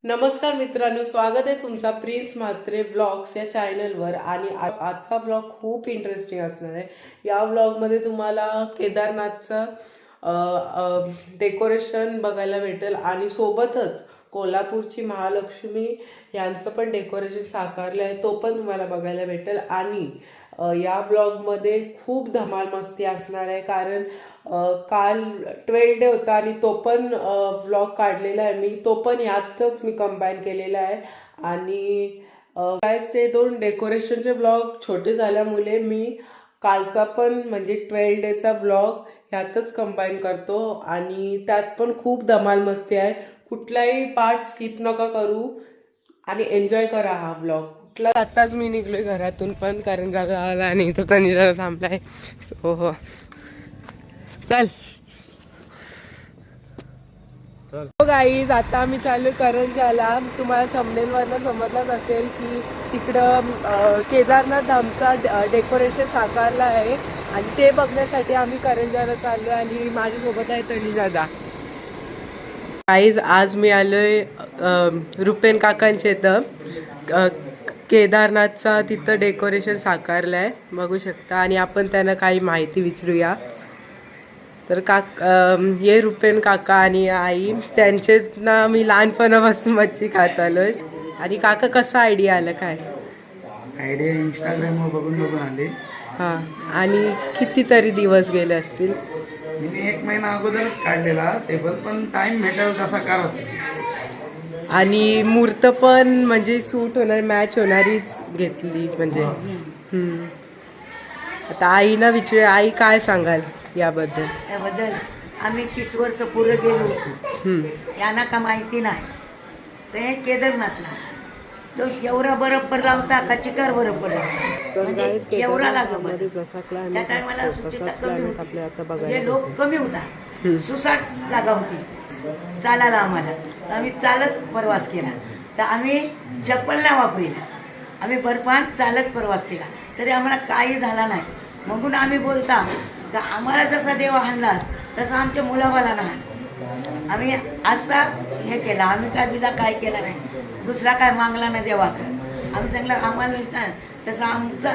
नमस्कार मित्रांनो, स्वागत आहे तुमचा प्रिन्स म्हात्रे ब्लॉग्स या चॅनलवर. आणि आजचा ब्लॉग खूप इंटरेस्टिंग असणार आहे. या ब्लॉगमध्ये तुम्हाला केदारनाथचं डेकोरेशन बघायला भेटेल आणि सोबतच कोल्हापूरची महालक्ष्मी यांचं पण डेकोरेशन साकारलं आहे, तो पण तुम्हाला बघायला भेटेल. आणि या ब्लॉगमध्ये खूप धमाल मस्ती असणार आहे, कारण काल 12 डे होता आणि तो पण व्लॉग काढलेला आहे मी, तो पण यातच मी कंबाईन केलेला आहे. आणि कायच ते दोन डेकोरेशनचे ब्लॉग छोटे झाल्यामुळे मी कालचा पण म्हणजे 12 डेचा ब्लॉग ह्यातच कंबाईन करतो आणि त्यात पण खूप धमाल मस्ती आहे. कुठलाही पार्ट स्किप नका करू आणि एन्जॉय करा हा ब्लॉग. कुठला आत्ताच मी निघलोय घरातून पण, कारण गावाला आणि तो तनिषा थांबलाय. सो हो चल गाईज, आता आम्ही चालू करंजाला. तुम्हाला थंबनेलवरनं समजलंच असेल की तिकडं केदारनाथ धामचा डेकोरेशन साकारला आहे आणि ते बघण्यासाठी आम्ही करंजाला चाललो आणि माझ्यासोबत आहे तनिषा. गाईज, आज मी आलोय रुपेन काकांच्या इथं. केदारनाथचा तिथं डेकोरेशन साकारलं आहे, बघू शकता. आणि आपण त्यांना काही माहिती विचारूया. तर हे रुपेन काका आणि आई, त्यांचे ना मी लहानपणापासून मच्छी खात आलोय. आणि काका, कसा आयडिया आला? काय आयडिया? इंस्टाग्रामवर बघून आले. हां. आणि कितीतरी दिवस गेले असतील. मी 1 महिना अगोदरच काढलेला टेबल, पण टाइम भेटेल तसा करायचं. आणि मूर्त पण म्हणजे सूट होणार, मॅच होणारीच घेतली म्हणजे. आता आईना विचार, आई काय सांगाल याबद्दल? त्याबद्दल आम्ही 30 वर्ष पुढे गेलो होतो. यांना का माहिती नाही ते केदारनाथला तो एवढा बरफ पडला होता का चिकार बरफ पडला होता, एवढा लागला. त्या टायमाला म्हणजे लोक कमी होता, सुसाट जागा होती चालायला आम्हाला. तर आम्ही चालत प्रवास केला. तर आम्ही चप्पल नाही वापरला, आम्ही बर्फात चालत प्रवास केला तरी आम्हाला काही झाला नाही. म्हणून आम्ही बोलता का आम्हाला जसा देव आणलास तसा आमच्या मुलाबाला नाही. आम्ही असा हे केला, आम्ही काय बिजा काय केला नाही, दुसरा काय मागला नाही देवाकडे. आम्ही सांगलं आम्हाला तसं आमचं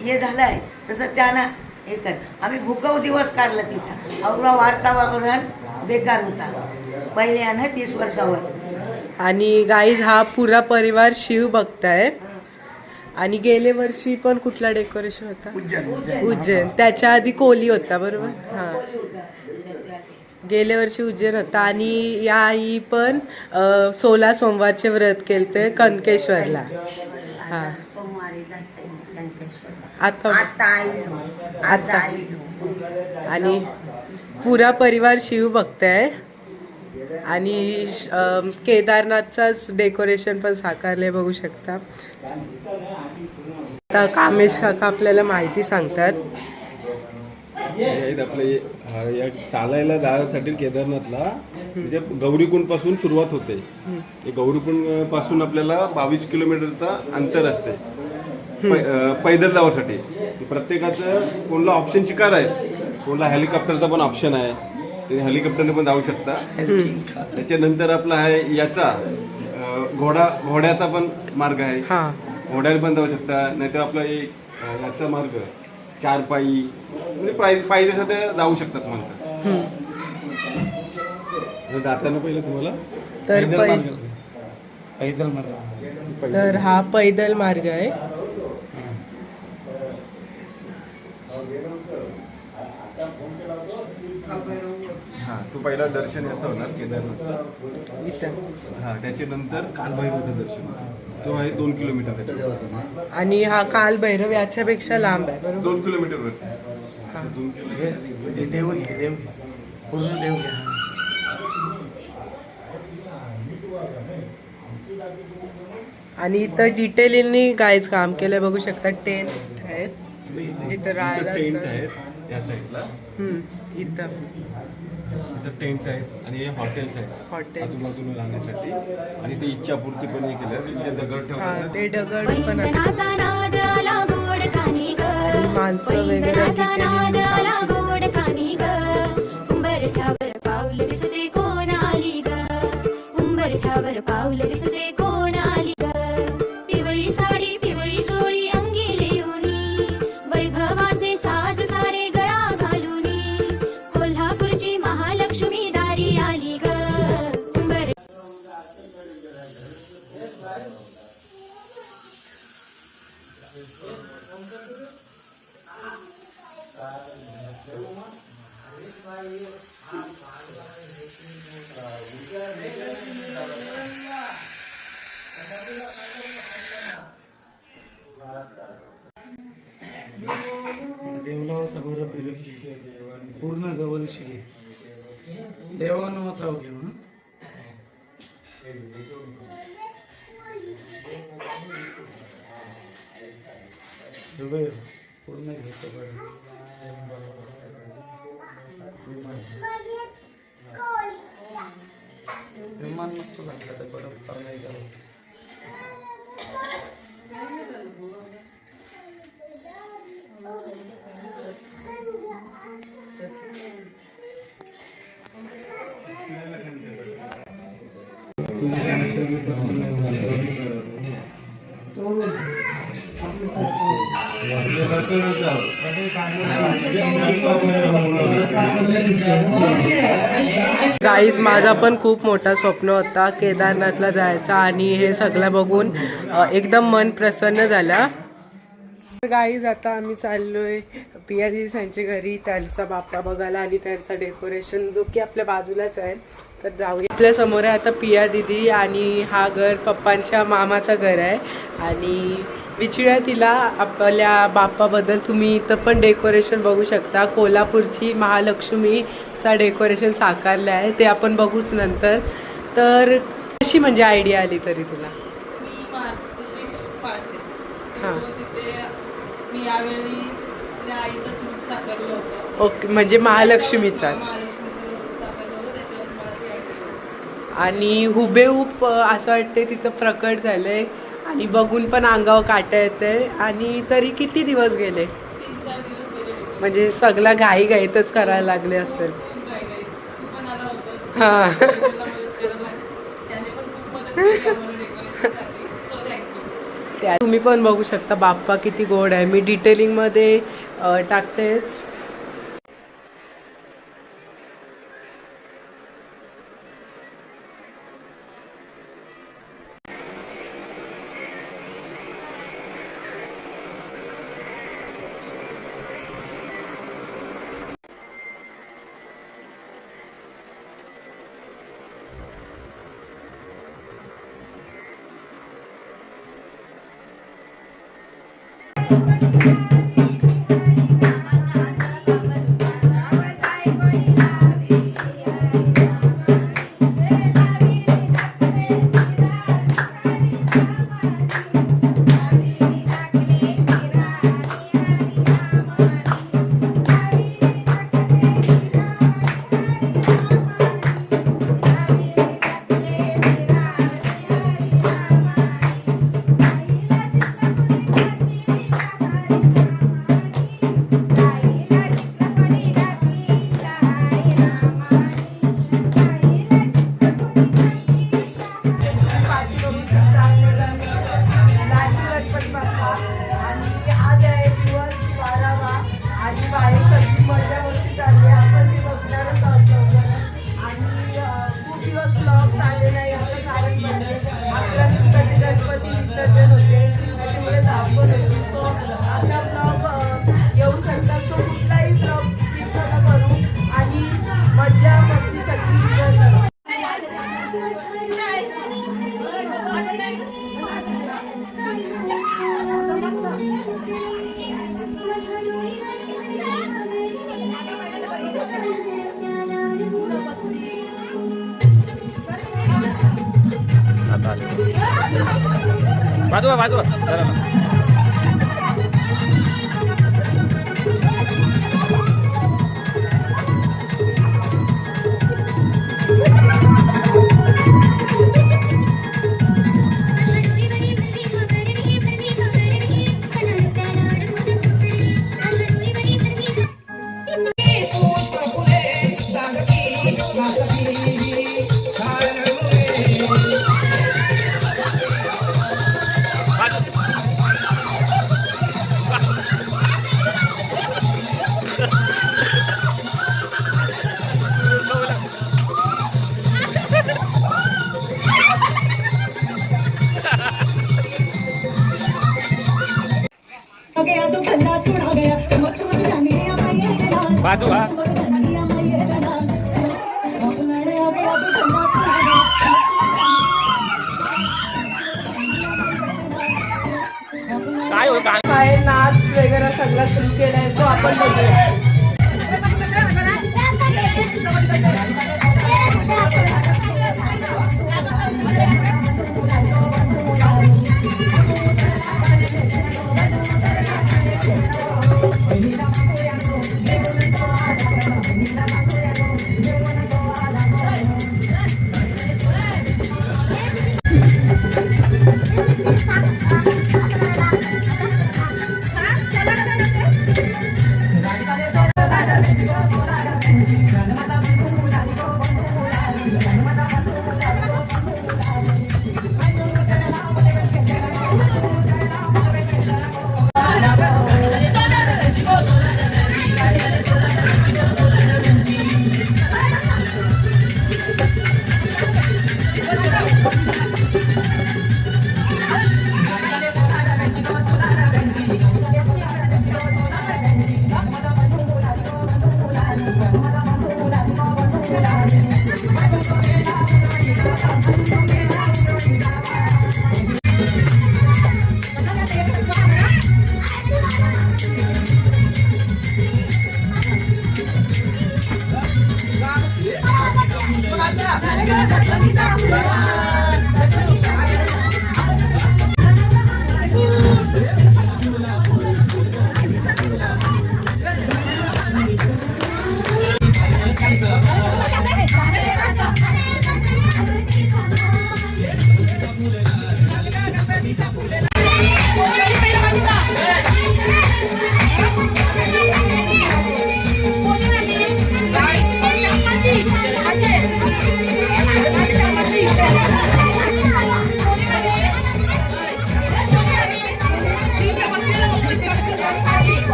हे झालं आहे तसं त्यानं हे कर. आम्ही भुकव दिवस काढला तिथं. अवघा वातावरण बेकार होता पहिल्यानं 30 वर्षावर. आणि गाईज, हा पुरा परिवार शिव बघताय. आणि गेले वर्षी पण कुठला डेकोरेशन होता? उज्जैन. त्याच्या आधी कोली होता, बरोबर? हां, गेल्या वर्षी उज्जैन होता. आणि या आई पण 16 सोमवारचे व्रत केलते कनकेश्वरला. हां, आता आणि पुरा परिवार शिव बघताय. आणि केदारनाथचाच डेकोरेशन पण साकारले, बघू शकता. आता कामेश काका आपल्याला माहिती सांगतात. आपल्या चालायला जाण्यासाठी केदारनाथला म्हणजे गौरीकुंड पासून सुरुवात होते. गौरीकुंड पासून आपल्याला 22 किलोमीटरचा अंतर असते पैदल जाण्यासाठी. प्रत्येकाचं कोणाला ऑप्शन चिकार आहे, कोणाला हेलिकॉप्टरचा पण ऑप्शन आहे, ते हेलिकॉप्टरने पण जाऊ शकता. त्याच्यानंतर आपला आहे याचा घोड्याचा पण मार्ग आहे, घोड्याने पण जाऊ शकता. नाहीतर आपला याचा मार्ग 4 पायी म्हणजे पायी सध्या जाऊ शकतात माणसं. जाताना पहिलं तुम्हाला पैदल मार्ग. तर हा पैदल मार्ग आहे. हा, तो पहिला दर्शन याचं होणार केदारनाथचं इथं. हा, त्याच्यानंतर कालभैरवचं दर्शन तो आहे 2 किलोमीटर त्याच्या. आणि हा काल भैरव याच्यापेक्षा लांब आहे, बरोबर? 2 किलोमीटर वरती. 2 किलोमीटर देव घे, पूर्ण देव घ्या. आणि इथं डिटेलिंगनी गाईज काम केलंय, बघू शकता. टेंट आहेत जिथं राहायला टेंट असतं. आहेत या साईडला. इथं इथं टेंट आहेत आणि हे हॉटेल्स आहेत हॉटेल्स. आजूबाजूला राहण्यासाठी. आणि ते इच्छापूर्ती पण हे केलं तिथे दगड हा ठेवतात. ते दगड पण असतात. वैंदनाचा नाद आला गोड खाणी ग, माणसं वगैरे वैंदनाचा जिथे नाद नेहमी आला गोड खाणी ग, उंबरठ्यावर पाऊल दिसते कोण आली ग, उंबरठ्यावर पाऊल दिसते कोण आली ग, पिवळी साडी पिवळी चोळी अंगी लेऊनी, वैभवाचे साज सारे गळा घालूनी, कोल्हापूरची महालक्ष्मी दारी आली ग, उंबर देवलावाचा बरं पूर्ण जवळ शिगे देवानाचा घेऊ ना. पूर्ण घ्यायचं बरं. विमान नसतो लागला तर परत नाही जाऊ. गाईज माझा पण खूप मोठा स्वप्न होता केदारनाथला जायचा आणि हे सगळं बघून एकदम मन प्रसन्न झालं. गाईज आता आम्ही चाललोय पिया दिवसांच्या घरी त्यांचा बाप्पा बघायला आणि त्यांचा डेकोरेशन जो की आपल्या बाजूलाच आहे. तर जाऊया. आपल्या समोर आहे आता पिया दिदी आणि हा घर पप्पांच्या मामाचं घर आहे. आणि विचारूया तिला आपल्या बाप्पाबद्दल. तुम्ही इथं पण डेकोरेशन बघू शकता. कोल्हापूरची महालक्ष्मीचा डेकोरेशन साकारलं आहे ते आपण बघूच नंतर. तर कशी म्हणजे आयडिया आली तरी तुला? मी मार्गशीर्ष पाळते. हां. तिथे मी यावेळी त्या आईचं रूप साकारलं होतं. ओके, म्हणजे महालक्ष्मीचाच. महालक्ष्मीचं रूप साकारलं होतं, त्याच्यावर मला ती आयडिया. आणि हुबेहूब असं वाटते तिथं प्रकट झालंय आणि बघून पण अंगावर काटा येते. आणि तरी किती दिवस गेले? 3-4 दिवस गेले होते. म्हणजे सगळा घाईतच करायला लागले असेल. खूप घाई-घाई. तू पण आला होतास. हां. त्याला मदत करायला. त्याने पण खूप मदत केली आम्हाला डेकोरेशनसाठी. So thank you. त्या तुम्ही पण बघू शकता बाप्पा किती गोड आहे. मी डिटेलिंगमध्ये टाकतेच. बाजूला बाजू हा काय होत बाहेर नाच वगैरे सगळा सुरू केलाय तो आपण बघूया.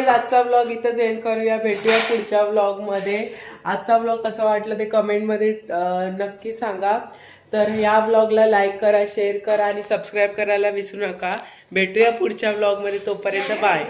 आजचा व्लॉग इथंच एंड करूया. भेटूया पुढच्या व्लॉगमध्ये. आजचा व्लॉग कसा वाटला ते कमेंटमध्ये नक्की सांगा. तर या व्लॉगला लाईक करा, शेअर करा आणि सबस्क्राईब करायला विसरू नका. भेटूया पुढच्या व्लॉगमध्ये. तोपर्यंत बाय.